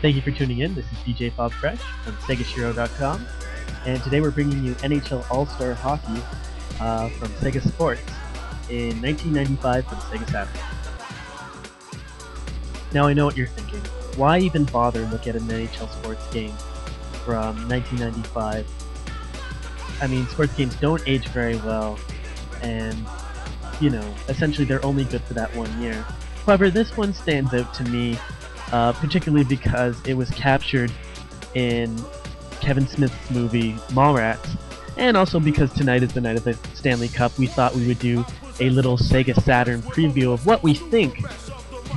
Thank you for tuning in. This is DJ Bob Fresh from SegaShiro.com, and today we're bringing you NHL All-Star Hockey from Sega Sports in 1995 for the Sega Saturn. Now I know what you're thinking. Why even bother look at an NHL sports game from 1995? I mean, sports games don't age very well, and, you know, essentially they're only good for that 1 year. However, this one stands out to me, particularly because it was captured in Kevin Smith's movie Mallrats, and also because tonight is the night of the Stanley Cup. We thought we would do a little Sega Saturn preview of what we think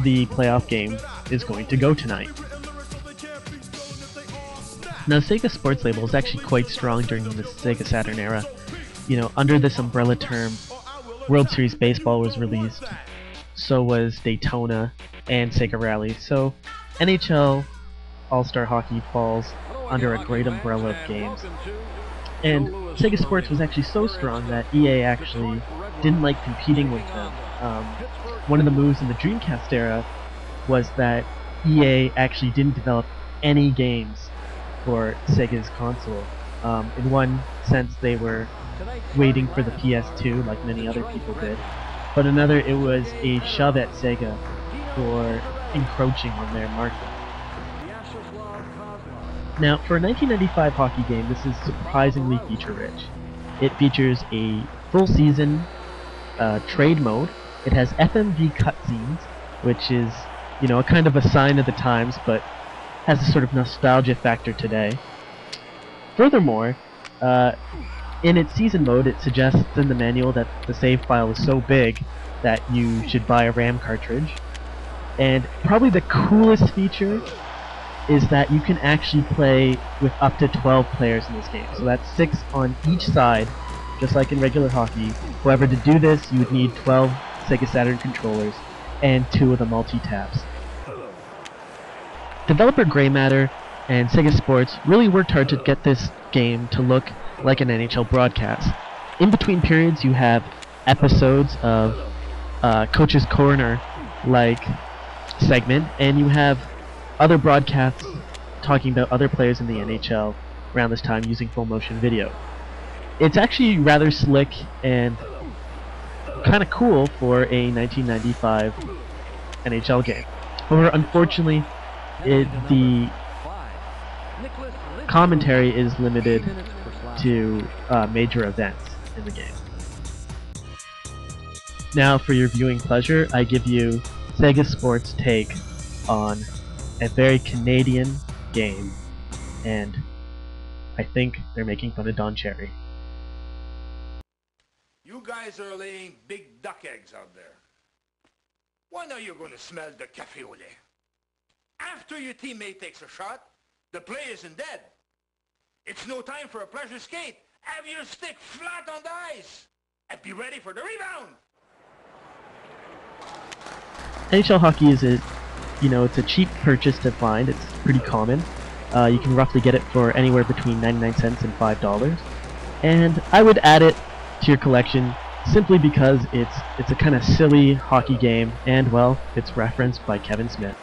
the playoff game is going to go tonight. Now, Sega Sports label is actually quite strong during the Sega Saturn era. You know, under this umbrella term, World Series Baseball was released, so was Daytona and Sega Rally, so NHL All-Star Hockey falls under a great umbrella of games. And Sega Sports was actually so strong that EA actually didn't like competing with them. One of the moves in the Dreamcast era was that EA actually didn't develop any games for Sega's console. In one sense, they were waiting for the PS2 like many other people did, but another, it was a shove at Sega for encroaching on their market. Now, for a 1995 hockey game, this is surprisingly feature-rich. It features a full season trade mode. It has FMV cutscenes, which is, you know, a kind of a sign of the times, but has a sort of nostalgia factor today. Furthermore, in its season mode, it suggests in the manual that the save file is so big that you should buy a RAM cartridge. And probably the coolest feature is that you can actually play with up to 12 players in this game. So that's 6 on each side, just like in regular hockey. However, to do this, you would need 12 Sega Saturn controllers and 2 of the multi-taps. Developer Grey Matter and Sega Sports really worked hard to get this game to look like an NHL broadcast. In between periods, you have episodes of Coach's Corner-like segment, and you have other broadcasts talking about other players in the NHL around this time using full motion video. It's actually rather slick and kind of cool for a 1995 NHL game. However, unfortunately, the commentary is limited to major events in the game. Now, for your viewing pleasure, I give you Sega Sports' take on a very Canadian game, and I think they're making fun of Don Cherry. You guys are laying big duck eggs out there. When are you going to smell the café au lait? After your teammate takes a shot, the play isn't dead. It's no time for a pleasure skate. Have your stick flat on the ice and be ready for the rebound. NHL hockey is it's a cheap purchase to find. It's pretty common. You can roughly get it for anywhere between 99 cents and $5. And I would add it to your collection simply because it's a kind of silly hockey game, and well, it's referenced by Kevin Smith.